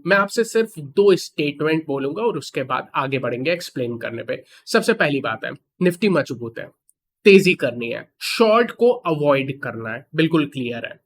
मैं आपसे सिर्फ दो स्टेटमेंट बोलूंगा और उसके बाद आगे बढ़ेंगे एक्सप्लेन करने पे। सबसे पहली बात है, निफ्टी मजबूत है, तेजी करनी है, शॉर्ट को अवॉइड करना है, बिल्कुल क्लियर है।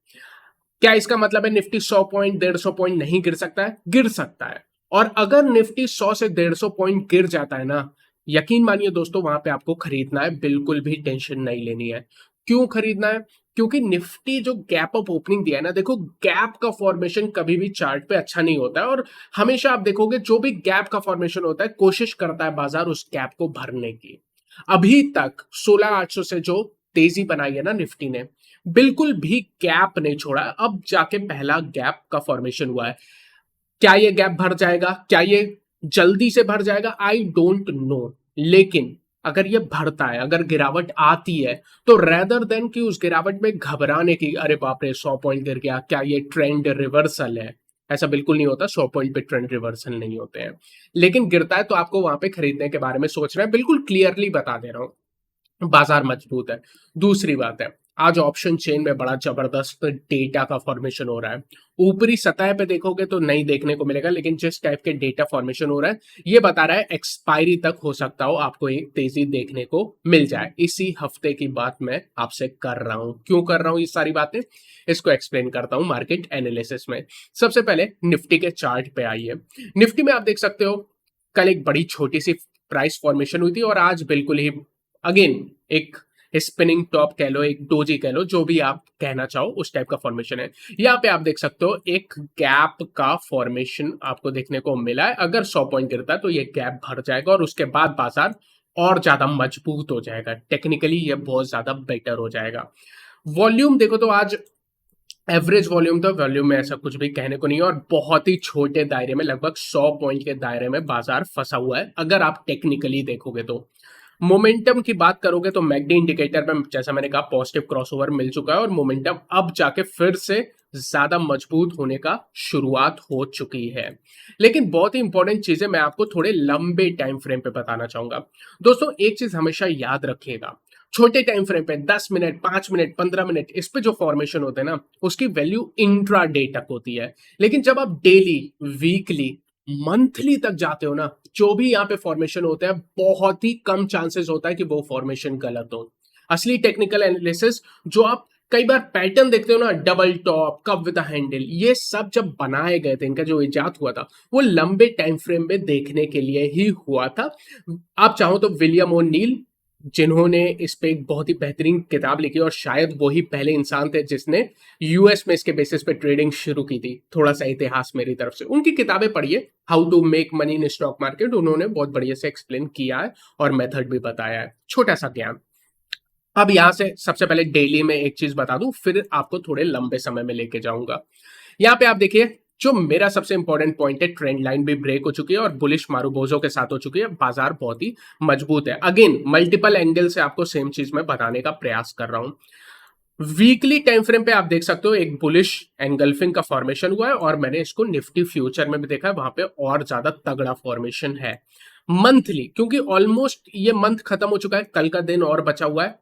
क्या इसका मतलब है निफ्टी 100 पॉइंट 150 पॉइंट नहीं गिर सकता है? गिर सकता है। और अगर निफ्टी 100 से 150 पॉइंट गिर जाता है ना, यकीन मानिए दोस्तों, वहां पे आपको खरीदना है, बिल्कुल भी टेंशन नहीं लेनी है। क्यों खरीदना है? क्योंकि निफ्टी जो गैप अप ओपनिंग दिया है ना, देखो गैप का फॉर्मेशन कभी भी चार्ट पे अच्छा नहीं होता है, और हमेशा आप देखोगे जो भी गैप का फॉर्मेशन होता है कोशिश करता है बाजार उस गैप को भरने की। अभी तक 16,800 से जो तेजी बनाई है ना निफ्टी ने, बिल्कुल भी गैप नहीं छोड़ा। अब जाके पहला गैप का फॉर्मेशन हुआ है। क्या ये गैप भर जाएगा? क्या ये जल्दी से भर जाएगा? I don't know. लेकिन अगर ये भरता है, अगर गिरावट आती है, तो रेदर देन कि उस गिरावट में घबराने की, अरे बाप रे 100 पॉइंट गिर गया, क्या ये ट्रेंड रिवर्सल है? ऐसा बिल्कुल नहीं होता, 100 पॉइंट पे ट्रेंड रिवर्सल नहीं होते हैं। लेकिन गिरता है तो आपको वहां पे खरीदने के बारे में सोचना है, बिल्कुल क्लियरली बता दे रहा हूं। बाजार मजबूत है। दूसरी बात है, आज ऑप्शन चेन में बड़ा जबरदस्त डेटा का फॉर्मेशन हो रहा है। ऊपरी सतह पे देखोगे तो नहीं देखने को मिलेगा, लेकिन जिस टाइप के डेटा फॉर्मेशन हो रहा है, ये बता रहा है एक्सपायरी तक हो सकता हो आपको एक तेजी देखने को मिल जाए। इसी हफ्ते की बात मैं आपसे कर रहा हूं। क्यों कर रहा हूं ये सारी बातें, इसको एक्सप्लेन करता हूं मार्केट एनालिसिस में। सबसे पहले निफ्टी के चार्ट पे आइए। निफ्टी में आप देख सकते हो, कल एक बड़ी छोटी सी प्राइस फॉर्मेशन हुई थी, और आज बिल्कुल ही अगेन एक स्पिनिंग टॉप कह लो, एक डोजी कह लो, जो भी आप कहना चाहो, उस टाइप का फॉर्मेशन है। यहाँ पे आप देख सकते हो एक गैप का फॉर्मेशन आपको देखने को मिला है। अगर 100 पॉइंट गिरता है तो ये गैप भर जाएगा और उसके बाद बाजार और ज्यादा मजबूत हो जाएगा। टेक्निकली ये बहुत ज्यादा बेटर हो जाएगा। वॉल्यूम देखो तो आज एवरेज वॉल्यूम, तो वॉल्यूम में ऐसा कुछ भी कहने को नहीं है, और बहुत ही छोटे दायरे में, लगभग 100 पॉइंट के दायरे में बाजार फंसा हुआ है अगर आप टेक्निकली देखोगे तो। मोमेंटम की बात करोगे तो मैकडी इंडिकेटर में, जैसा मैंने कहा, पॉजिटिव क्रॉसओवर मिल चुका है और मोमेंटम अब जाके फिर से ज्यादा मजबूत होने का शुरुआत हो चुकी है। लेकिन बहुत ही इंपॉर्टेंट चीजें मैं आपको थोड़े लंबे टाइम फ्रेम पे बताना चाहूंगा। दोस्तों एक चीज हमेशा याद रखिएगा, छोटे टाइम फ्रेम पे 10 मिनट, 5 मिनट, 15 मिनट, इस पे जो फॉर्मेशन होते हैं ना, उसकी वैल्यू इंट्रा डे तक होती है। लेकिन जब आप डेली, वीकली, मंथली तक जाते हो ना, जो भी यहाँ पे फॉर्मेशन होता है, बहुत ही कम चांसेस होता है कि वो फॉर्मेशन गलत हो। असली टेक्निकल एनालिसिस जो आप कई बार पैटर्न देखते हो ना, double top, cup with handle, ये सब जब बनाए गए थे, इनका जो इजाद हुआ था, वो लंबे टाइम फ्रेम में देखने के लिए ही हुआ था। आप चाहो तो विलियम ओ नील, जिन्होंने इस पे एक बहुत ही बेहतरीन किताब लिखी, और शायद वही पहले इंसान थे जिसने यूएस में इसके बेसिस पे ट्रेडिंग शुरू की थी। थोड़ा सा इतिहास मेरी तरफ से, उनकी किताबें पढ़िए, how to make money in stock market, उन्होंने बहुत बढ़िया से एक्सप्लेन किया है और मेथड भी बताया है। छोटा सा ज्ञान। अब यहां से सबसे पहले डेली में एक चीज बता दूं, फिर आपको थोड़े लंबे समय में लेके जाऊंगा। यहाँ पे आप देखिए, जो मेरा सबसे इंपॉर्टेंट पॉइंट है, ट्रेंड लाइन भी ब्रेक हो चुकी है और बुलिश मारूबोजो के साथ हो चुकी है। बाजार बहुत ही मजबूत है। अगेन मल्टीपल एंगल से आपको सेम चीज में बताने का प्रयास कर रहा हूं। वीकली टाइम फ्रेम पे आप देख सकते हो एक बुलिश एंगल्फिंग का फॉर्मेशन हुआ है, और मैंने इसको निफ्टी फ्यूचर में भी देखा है, वहां पे और ज्यादा तगड़ा फॉर्मेशन है। मंथली, क्योंकि ऑलमोस्ट ये मंथ खत्म हो चुका है, कल का दिन और बचा हुआ है,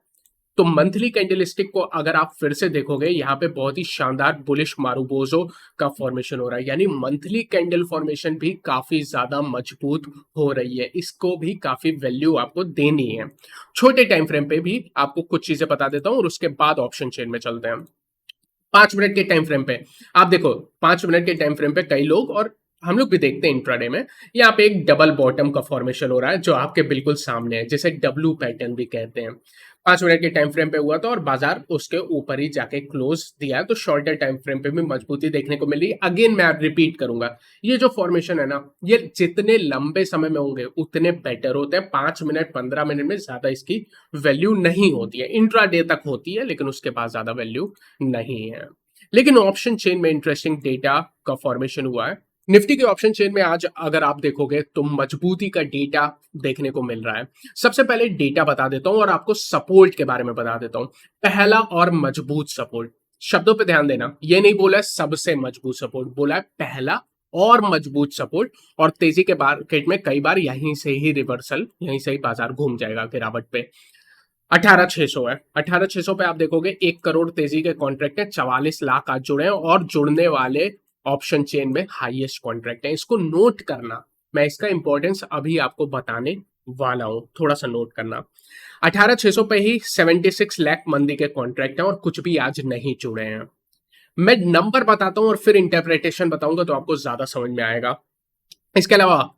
तो मंथली कैंडलस्टिक को अगर आप फिर से देखोगे, यहाँ पे बहुत ही शानदार बुलिश मारूबोजो का फॉर्मेशन हो रहा है। यानी मंथली कैंडल फॉर्मेशन भी काफी ज्यादा मजबूत हो रही है, इसको भी काफी वैल्यू आपको देनी है। छोटे टाइम फ्रेम पे भी आपको कुछ चीजें बता देता हूं और उसके बाद ऑप्शन चेन में चलते हैं। 5 मिनट के टाइम फ्रेम पे आप देखो, 5 मिनट के टाइम फ्रेम पे कई लोग, और हम लोग भी देखते हैं इंट्राडे में, यहाँ पे एक डबल बॉटम का फॉर्मेशन हो रहा है जो आपके बिल्कुल सामने है, जिसे डब्लू पैटर्न भी कहते हैं। 5 मिनट के टाइम फ्रेम पे हुआ था और बाजार उसके ऊपर ही जाके क्लोज दिया है, तो शॉर्टर टाइम फ्रेम पे भी मजबूती देखने को मिली। अगेन मैं रिपीट करूंगा, ये जो फॉर्मेशन है ना, ये जितने लंबे समय में होंगे उतने बेटर होते हैं। 5 मिनट, 15 मिनट में ज्यादा इसकी वैल्यू नहीं होती है, इंट्रा डे तक होती है, लेकिन उसके बाद ज्यादा वैल्यू नहीं है। लेकिन ऑप्शन चेन में इंटरेस्टिंग डेटा का फॉर्मेशन हुआ है। निफ्टी के ऑप्शन चेन में आज अगर आप देखोगे तो मजबूती का डेटा देखने को मिल रहा है। सबसे पहले डेटा बता देता हूं और आपको सपोर्ट के बारे में बता देता हूं। पहला और मजबूत सपोर्ट, शब्दों पे ध्यान देना, ये नहीं बोला है सबसे मजबूत सपोर्ट, बोला है पहला और मजबूत सपोर्ट। और तेजी के मार्केट में कई बार यहीं से ही रिवर्सल, यहीं से ही बाजार घूम जाएगा गिरावट पे। 18,600 है। 18,600 पे आप देखोगे 1 करोड़ तेजी के कॉन्ट्रैक्ट है, 44 लाख आज जुड़े हैं और जुड़ने वाले ऑप्शन चेन में हाईएस्ट कॉन्ट्रैक्ट है, इसको नोट करना। मैं इसका इंपॉर्टेंस अभी आपको बताने वाला हूं, थोड़ा सा नोट करना। 18,600 पे ही 76 लाख मंदी के कॉन्ट्रैक्ट हैं और कुछ भी आज नहीं जुड़े हैं। मैं नंबर बताता हूं और फिर इंटरप्रिटेशन बताऊंगा तो आपको ज्यादा समझ में आएगा। इसके अलावा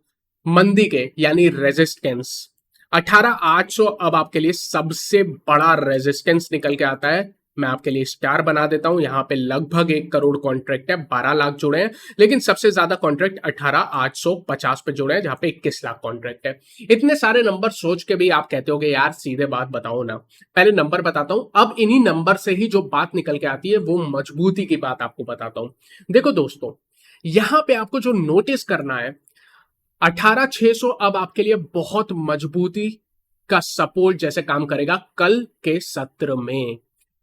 मंदी के यानी रेजिस्टेंस 18,800 अब आपके लिए सबसे बड़ा रेजिस्टेंस निकल के आता है। मैं आपके लिए स्टार बना देता हूं, यहां पे लगभग 1 करोड़ कॉन्ट्रैक्ट है, 12 लाख जुड़े हैं, लेकिन सबसे ज्यादा कॉन्ट्रैक्ट 18,850 पे जुड़े हैं जहां पे 21 लाख कॉन्ट्रैक्ट है। इतने सारे नंबर सोच के भी आप कहते हो यार सीधे बात बताओ ना। पहले नंबर बताता हूं, अब इन्हीं नंबर से ही जो बात निकल के आती है वो मजबूती की बात आपको बताता हूं। देखो दोस्तों, यहां पे आपको जो नोटिस करना है, 18,600 अब आपके लिए बहुत मजबूती का सपोर्ट जैसे काम करेगा कल के सत्र में।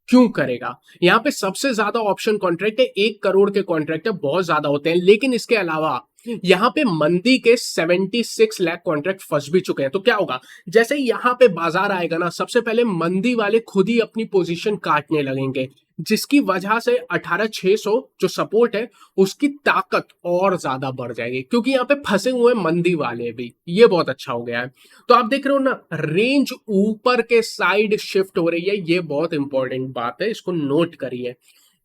क्यों करेगा? यहां पे सबसे ज्यादा ऑप्शन कॉन्ट्रैक्ट है, 1 करोड़ के कॉन्ट्रैक्ट है, बहुत ज्यादा होते हैं, लेकिन इसके अलावा यहां पे मंदी के 76 लाख कॉन्ट्रैक्ट फंस भी चुके हैं। तो क्या होगा, जैसे ही यहां पे बाजार आएगा ना, सबसे पहले मंदी वाले खुद ही अपनी पोजीशन काटने लगेंगे, जिसकी वजह से 18,600 जो सपोर्ट है उसकी ताकत और ज्यादा बढ़ जाएगी, क्योंकि यहां पे फंसे हुए मंदी वाले भी। ये बहुत अच्छा हो गया है। तो आप देख रहे हो ना, रेंज ऊपर के साइड शिफ्ट हो रही है, ये बहुत इंपॉर्टेंट बात है, इसको नोट करिए।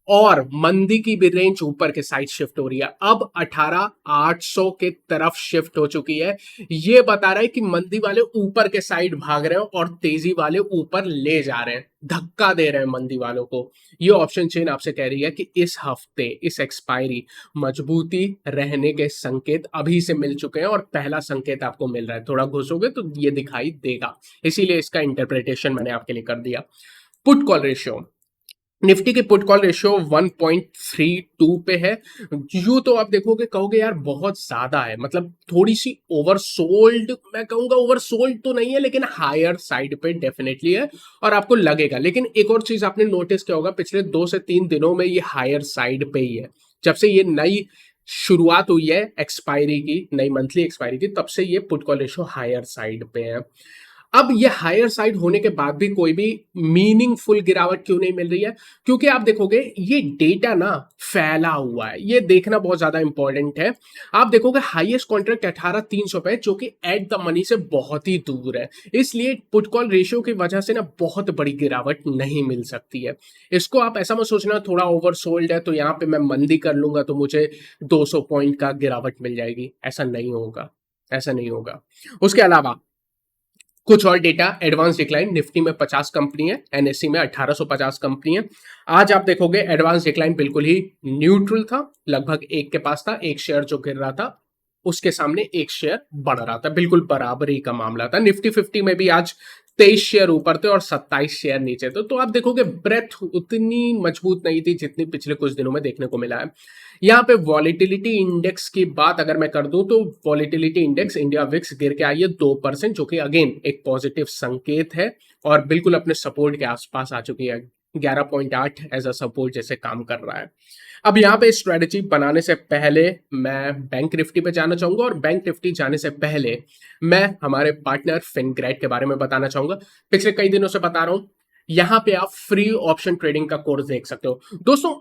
और मंदी की भी रेंज ऊपर के साइड शिफ्ट हो रही है, अब 18,800 के तरफ शिफ्ट हो चुकी है। ये बता रहा है कि मंदी वाले ऊपर के साइड भाग रहे हैं और तेजी वाले ऊपर ले जा रहे हैं, धक्का दे रहे हैं मंदी वालों को। ये ऑप्शन चेन आपसे कह रही है कि इस हफ्ते इस एक्सपायरी मजबूती रहने के संकेत अभी से मिल चुके हैं, और पहला संकेत आपको मिल रहा है, थोड़ा घुसोगे तो ये दिखाई देगा, इसीलिए इसका इंटरप्रिटेशन मैंने आपके लिए कर दिया। पुट कॉल रेशियो, निफ्टी की पुट कॉल रेशियो 1.32 पे है। यू तो आप देखोगे कहोगे यार बहुत ज्यादा है, मतलब थोड़ी सी ओवरसोल्ड, मैं कहूंगा ओवरसोल्ड तो नहीं है लेकिन हायर साइड पे डेफिनेटली है, और आपको लगेगा। लेकिन एक और चीज आपने नोटिस किया होगा, पिछले 2 से 3 दिनों में ये हायर साइड पे ही है। जब से ये नई शुरुआत हुई है एक्सपायरी की, नई मंथली एक्सपायरी की, तब से ये put call ratio higher side पे है। अब ये हायर साइड होने के बाद भी कोई भी मीनिंगफुल गिरावट क्यों नहीं मिल रही है? क्योंकि आप देखोगे ये डेटा ना फैला हुआ है, ये देखना बहुत ज्यादा इंपॉर्टेंट है। आप देखोगे हाईएस्ट कॉन्ट्रैक्ट 18,300 पे, जो कि एट द मनी से बहुत ही दूर है, इसलिए पुट कॉल रेशियो की वजह से ना बहुत बड़ी गिरावट नहीं मिल सकती है। इसको आप ऐसा मत सोचना थोड़ा ओवरसोल्ड है तो यहाँ पे मैं मंदी कर लूंगा तो मुझे 200 पॉइंट का गिरावट मिल जाएगी, ऐसा नहीं होगा, ऐसा नहीं होगा। उसके अलावा कुछ और डेटा, एडवांस डिक्लाइन, निफ्टी में 50 कंपनी है, एनएससी में 1850 कंपनी है। आज आप देखोगे एडवांस डिक्लाइन बिल्कुल ही न्यूट्रल था, लगभग एक के पास था, एक शेयर जो गिर रहा था उसके सामने एक शेयर बढ़ रहा था, बिल्कुल बराबरी का मामला था। निफ्टी 50 में भी आज 23 शेयर ऊपर थे और 27 शेयर नीचे थे। तो आप देखोगे ब्रेथ उतनी मजबूत नहीं थी जितनी पिछले कुछ दिनों में देखने को मिला है। यहाँ पे वॉलिटिलिटी इंडेक्स की बात अगर मैं कर दूं तो वॉलिटिलिटी इंडेक्स इंडिया विक्स गिर के आई है 2%, जो कि अगेन एक पॉजिटिव संकेत है और बिल्कुल अपने सपोर्ट के आसपास आ चुकी है। 11.8 एज अ सपोर्ट जैसे काम कर रहा है। अब यहाँ पे स्ट्रेटेजी बनाने से पहले मैं बैंक निफ्टी पे जाना चाहूंगा, और बैंक निफ्टी जाने से पहले मैं हमारे पार्टनर फिनग्रेड के बारे में बताना चाहूंगा। पिछले कई दिनों से बता रहा हूं, यहाँ पे आप फ्री ऑप्शन ट्रेडिंग का कोर्स देख सकते हो। दोस्तों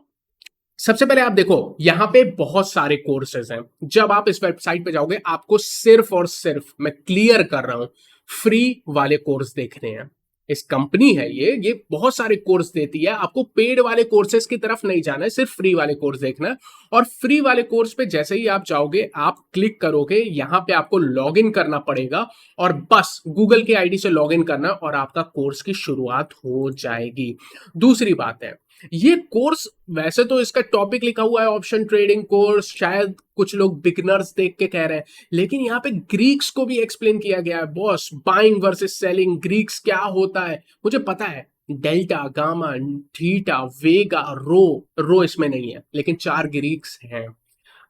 सबसे पहले आप देखो यहां पे बहुत सारे कोर्सेज हैं। जब आप इस वेबसाइट पे जाओगे आपको सिर्फ और सिर्फ, मैं क्लियर कर रहा हूं, फ्री वाले कोर्स देखने हैं। इस कंपनी है ये बहुत सारे कोर्स देती है, आपको पेड वाले कोर्सेज की तरफ नहीं जाना है, सिर्फ फ्री वाले कोर्स देखना है। और फ्री वाले कोर्स पे जैसे ही आप जाओगे, आप क्लिक करोगे, यहां पे आपको लॉग इन करना पड़ेगा, और बस गूगल की आईडी से लॉग इन करना और आपका कोर्स की शुरुआत हो जाएगी। दूसरी बात है, ये कोर्स वैसे तो इसका टॉपिक लिखा हुआ है ऑप्शन ट्रेडिंग कोर्स, शायद कुछ लोग बिगनर्स देख के कह रहे हैं, लेकिन यहाँ पे ग्रीक्स को भी एक्सप्लेन किया गया है। Boss, buying versus selling, Greeks क्या होता है मुझे पता है, डेल्टा, गामा, थीटा, वेगा, रो इसमें नहीं है, लेकिन 4 ग्रीक्स हैं।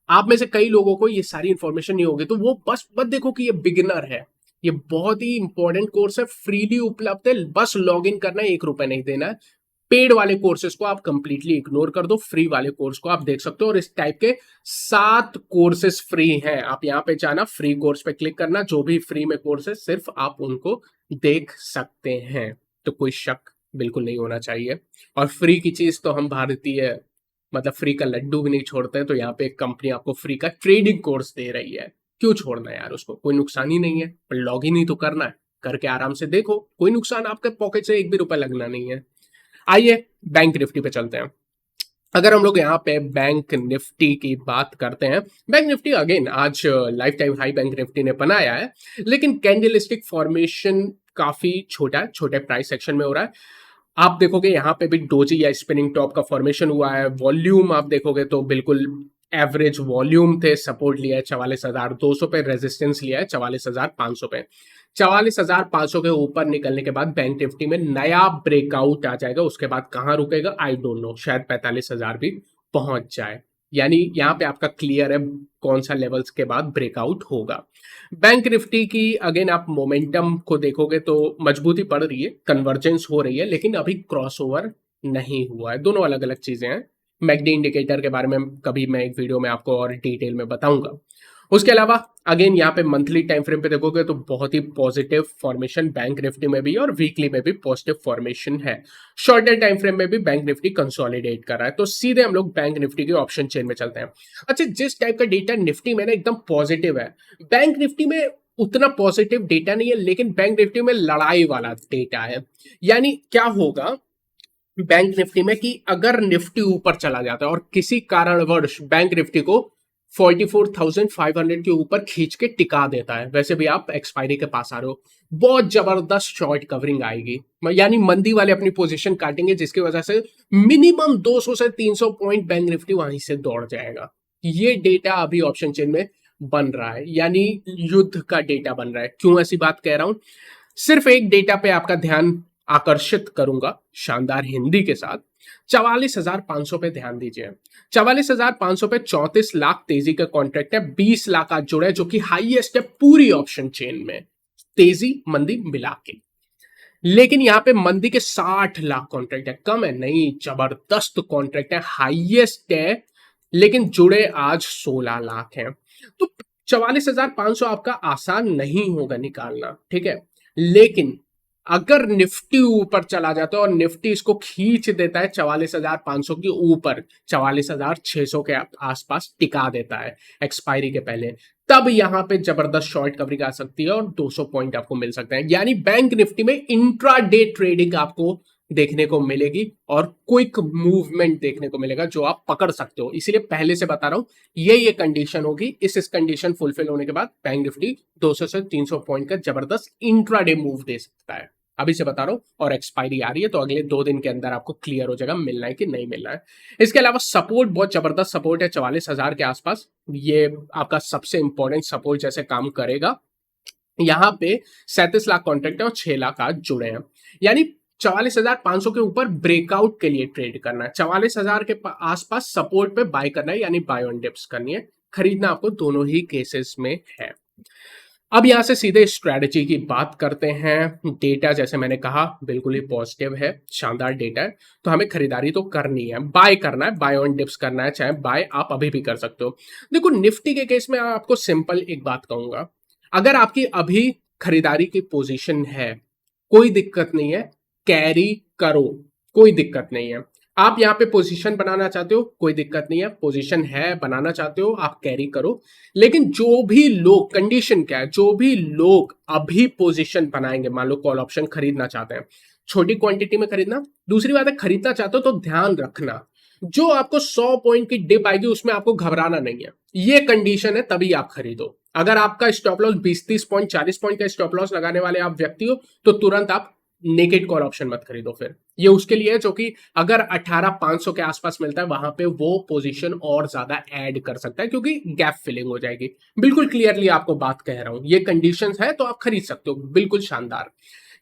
आप में से कई लोगों को ये सारी इंफॉर्मेशन नहीं होगी, तो वो बस मत देखो कि ये बिगिनर है। ये बहुत ही इंपॉर्टेंट कोर्स है, फ्रीली उपलब्ध है, बस लॉग इन करना है, 1 रुपए नहीं देना है। पेड वाले कोर्सेज को आप कंप्लीटली इग्नोर कर दो, फ्री वाले कोर्स को आप देख सकते हो, और इस टाइप के 7 कोर्सेज फ्री हैं। आप यहाँ पे जाना, फ्री कोर्स पे क्लिक करना, जो भी फ्री में कोर्स है सिर्फ आप उनको देख सकते हैं। तो कोई शक बिल्कुल नहीं होना चाहिए। और फ्री की चीज तो हम भारतीय मतलब फ्री का लड्डू भी नहीं छोड़ते, तो यहाँ पे एक कंपनी आपको फ्री का ट्रेडिंग कोर्स दे रही है। क्यों छोड़ना है यार उसको, कोई नुकसान ही नहीं है, पर लॉग इन ही तो करना है, करके आराम से देखो, कोई नुकसान, आपके पॉकेट से एक भी रुपया लगना नहीं है। आइए बैंक निफ्टी पे चलते हैं। अगर हम लोग यहाँ पे बैंक निफ्टी की बात करते हैं, बैंक निफ्टी अगेन आज life time high bank Nifty ने बनाया है, लेकिन कैंडलस्टिक फॉर्मेशन काफी छोटा है, छोटे प्राइस सेक्शन में हो रहा है। आप देखोगे यहाँ पे भी डोजी या स्पिनिंग टॉप का फॉर्मेशन हुआ है। वॉल्यूम आप देखोगे तो बिल्कुल एवरेज वॉल्यूम थे, सपोर्ट लिया है 44,200 पे, रेजिस्टेंस लिया है 44,500 पे। 44,500 के ऊपर निकलने के बाद बैंक निफ्टी में नया ब्रेकआउट आ जाएगा, उसके बाद कहां रुकेगा आई डोंट नो, शायद 45,000 भी पहुंच जाए। यानी यहाँ पे आपका क्लियर है कौन सा लेवल्स के बाद ब्रेकआउट होगा। बैंक निफ्टी की अगेन आप मोमेंटम को देखोगे तो मजबूती पड़ रही है, कन्वर्जेंस हो रही है, लेकिन अभी क्रॉसओवर नहीं हुआ है। दोनों अलग अलग चीजें हैं। मैकडी इंडिकेटर के बारे में कभी मैं एक वीडियो में आपको और डिटेल में बताऊंगा। उसके अलावा अगेन यहाँ पे मंथली टाइम फ्रेम पे देखोगे तो बहुत ही पॉजिटिव फॉर्मेशन बैंक निफ्टी में भी और वीकली में भी पॉजिटिव फॉर्मेशन है। शॉर्टर टाइम फ्रेम में भी बैंक निफ्टी कंसोलिडेट कर रहा है। तो सीधे हम लोग बैंक निफ्टी के ऑप्शन चेन में चलते हैं। अच्छा, जिस टाइप का डेटा निफ्टी में ना एकदम पॉजिटिव है, बैंक निफ्टी में उतना पॉजिटिव डेटा नहीं है, लेकिन बैंक निफ्टी में लड़ाई वाला डेटा है। यानी क्या होगा बैंक निफ्टी में कि अगर निफ्टी ऊपर चला जाता है और किसी कारणवश बैंक निफ्टी को 44,500 के ऊपर खींच के टिका देता है, वैसे भी आप एक्सपायरी के पास आ रहे हो, बहुत जबरदस्त शॉर्ट कवरिंग आएगी, यानी मंदी वाले अपनी पोजीशन काटेंगे, जिसकी वजह से मिनिमम 200 से 300 पॉइंट बैंक निफ्टी वहीं से दौड़ जाएगा। ये डेटा अभी ऑप्शन चेन में बन रहा है, यानी युद्ध का डेटा बन रहा है। क्यों ऐसी बात कह रहा हूं, सिर्फ एक डेटा पे आपका ध्यान आकर्षित करूंगा शानदार हिंदी के साथ। 44,500 पे ध्यान दीजिए। 44,500 पे 34 लाख तेजी का कॉन्ट्रैक्ट है, 20 लाख आज जुड़े, जो कि हाईएस्ट है पूरी ऑप्शन चेन में, तेजी मंदी मिला के। लेकिन यहां पे मंदी के 60 लाख कॉन्ट्रैक्ट है, कम है नहीं, जबरदस्त कॉन्ट्रैक्ट है, हाईएस्ट है, लेकिन जुड़े आज 16 लाख हैं। तो 44,500 आपका आसान नहीं होगा निकालना, ठीक है। लेकिन अगर निफ्टी ऊपर चला जाता है और निफ्टी इसको खींच देता है 44,500 के ऊपर, 44,600 के आसपास टिका देता है एक्सपायरी के पहले, तब यहां पे जबरदस्त शॉर्ट कवरिंग आ सकती है और 200 पॉइंट आपको मिल सकते हैं। यानी बैंक निफ्टी में इंट्राडे ट्रेडिंग आपको देखने को मिलेगी और क्विक मूवमेंट देखने को मिलेगा, जो आप पकड़ सकते हो। इसीलिए पहले से बता रहा हूं, ये कंडीशन होगी, इस कंडीशन फुलफिल होने के बाद बैंक निफ्टी 200 से 300 पॉइंट का जबरदस्त इंट्राडे मूव दे सकता है। अभी से बता रहा हूं, और एक्सपायरी आ रही है तो अगले 2 दिन के अंदर आपको क्लियर हो जाएगा मिलना है कि नहीं मिलना है। इसके अलावा सपोर्ट, बहुत जबरदस्त सपोर्ट है 44,000 के आसपास, ये आपका सबसे इंपॉर्टेंट सपोर्ट जैसे काम करेगा। यहां पे 37 लाख कॉन्ट्रैक्ट है और 6 लाख आज जुड़े हैं, यानी 44,500 के ऊपर ब्रेकआउट के लिए ट्रेड करना है, 44,000 के आसपास सपोर्ट पे बाय करना है, यानी बाय ऑन डिप्स करनी है, खरीदना आपको दोनों ही केसेस में है। अब यहां से सीधे स्ट्रैटेजी की बात करते हैं। डेटा जैसे मैंने कहा बिल्कुल ही पॉजिटिव है, शानदार डेटा है, तो हमें खरीदारी तो करनी है, बाय करना है, बाय ऑन डिप्स करना है, चाहे बाय आप अभी भी कर सकते हो। देखो निफ्टी के केस में आपको सिंपल एक बात कहूंगा, अगर आपकी अभी खरीदारी की पोजीशन है, कोई दिक्कत नहीं है, कैरी करो, कोई दिक्कत नहीं है। आप यहाँ पे पोजीशन बनाना चाहते हो, कोई दिक्कत नहीं है, पोजीशन है बनाना चाहते हो, आप कैरी करो। लेकिन जो भी लोग, कंडीशन क्या है, जो भी लोग अभी पोजीशन बनाएंगे, मान लो कॉल ऑप्शन खरीदना चाहते हैं, छोटी क्वांटिटी में खरीदना, दूसरी बात है खरीदना चाहते हो तो ध्यान रखना, जो आपको 100 पॉइंट की डिप आएगी उसमें आपको घबराना नहीं है, ये कंडीशन है, तभी आप खरीदो। अगर आपका स्टॉप लॉस 20-30 पॉइंट 40 पॉइंट का स्टॉप लॉस लगाने वाले आप व्यक्ति हो, तो तुरंत आप नेकेड कॉल ऑप्शन मत खरीदो। फिर ये उसके लिए है जो कि अगर 18,500 के आसपास मिलता है, वहां पे वो पोजीशन और ज्यादा ऐड कर सकता है, क्योंकि गैप फिलिंग हो जाएगी। बिल्कुल क्लियरली आपको बात कह रहा हूं, ये कंडीशंस है तो आप खरीद सकते हो, बिल्कुल शानदार।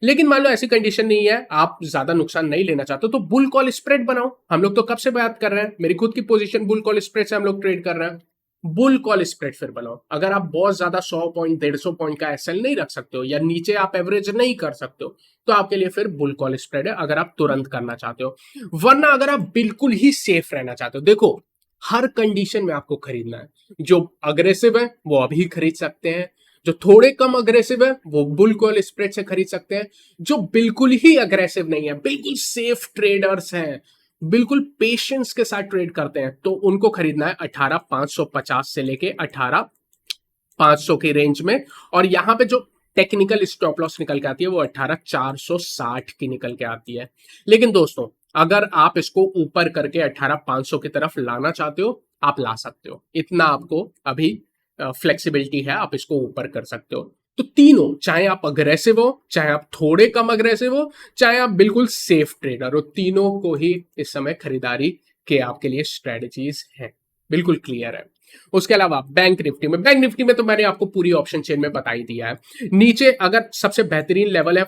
लेकिन मान लो ऐसी कंडीशन नहीं है, आप ज्यादा नुकसान नहीं लेना चाहते, तो बुल कॉल स्प्रेड बनाओ। हम लोग तो कब से बात कर रहे हैं, मेरी खुद की पोजीशन बुल कॉल स्प्रेड से हम लोग ट्रेड कर रहे हैं। बुल कॉल स्प्रेड फिर बनाओ। अगर आप बहुत ज्यादा 100 पॉइंट 150 पॉइंट का एसएल नहीं रख सकते हो, या नीचे आप एवरेज नहीं कर सकते हो, तो आपके लिए फिर बुल कॉल स्प्रेड है, अगर आप तुरंत करना चाहते हो। वरना अगर आप बिल्कुल ही सेफ रहना चाहते हो, देखो हर कंडीशन में आपको खरीदना है। जो अग्रेसिव है वो अभी खरीद सकते हैं, जो थोड़े कम अग्रेसिव है वो बुल कॉल स्प्रेड से खरीद सकते हैं, जो बिल्कुल ही अग्रेसिव नहीं है, बिल्कुल सेफ ट्रेडर्स हैं, बिल्कुल पेशेंस के साथ ट्रेड करते हैं तो उनको खरीदना है 18,550 से लेके 18,500 की रेंज में। और यहां पे जो टेक्निकल स्टॉप लॉस निकल के आती है वो 18,460 की निकल के आती है। लेकिन दोस्तों, अगर आप इसको ऊपर करके 18,500 की तरफ लाना चाहते हो, आप ला सकते हो। इतना आपको अभी फ्लेक्सिबिलिटी है, आप इसको ऊपर कर सकते हो। तो तीनों, चाहे आप अग्रेसिव हो, चाहे आप थोड़े कम अग्रेसिव हो, चाहे आप बिल्कुल सेफ ट्रेडर हो, तीनों को ही इस समय खरीदारी के आपके लिए स्ट्रेटजीज हैं। बिल्कुल क्लियर है। उसके अलावा बैंक निफ्टी में तो मैंने आपको पूरी ऑप्शन चेन में बता ही दिया है। नीचे अगर सबसे बेहतरीन लेवल है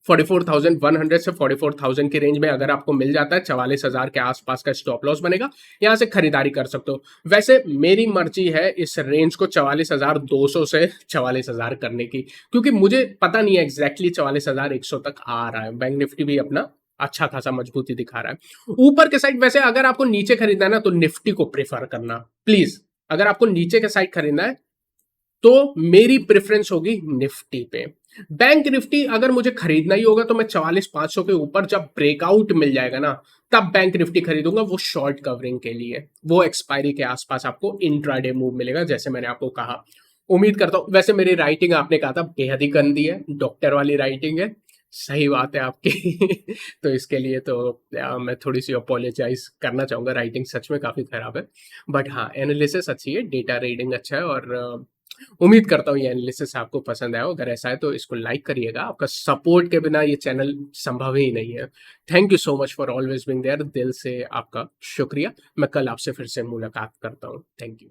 44,100 से 44,000 की रेंज में अगर आपको मिल जाता है, 44,000 के आसपास का स्टॉप लॉस बनेगा, यहां से खरीदारी कर सकते हो। वैसे मेरी मर्जी है इस रेंज को 44,200 से 44,000 करने की, क्योंकि मुझे पता नहीं है एग्जैक्टली 44,100 तक आ रहा है। बैंक निफ्टी भी अपना अच्छा खासा मजबूती दिखा रहा है। ऊपर के साइड वैसे अगर आपको नीचे खरीदना है ना, तो निफ्टी को प्रेफर करना प्लीज। अगर आपको नीचे के साइड खरीदना है तो मेरी प्रेफरेंस होगी निफ्टी पे। बैंक निफ्टी अगर मुझे खरीदना ही होगा तो मैं 44,500 के ऊपर जब ब्रेकआउट मिल जाएगा ना, तब बैंक निफ्टी खरीदूंगा, वो शॉर्ट कवरिंग के लिए। वो एक्सपायरी के आसपास आपको इंट्राडे मूव मिलेगा, जैसे मैंने आपको कहा। उम्मीद करता हूं, वैसे मेरी राइटिंग आपने कहा था बेहद ही गंदी है, डॉक्टर वाली राइटिंग है। सही बात है आपकी। तो इसके लिए तो मैं थोड़ी सी अपोलोजाइज करना चाहूंगा, राइटिंग सच में काफी खराब है। बट हाँ, एनालिसिस अच्छी है, डेटा रीडिंग अच्छा है, और उम्मीद करता हूँ ये एनालिसिस आपको पसंद आया हो। अगर ऐसा है तो इसको लाइक करिएगा, आपका सपोर्ट के बिना ये चैनल संभव ही नहीं है। Thank you so much for always being there, दिल से आपका शुक्रिया। मैं कल आपसे फिर से मुलाकात करता हूँ। Thank you.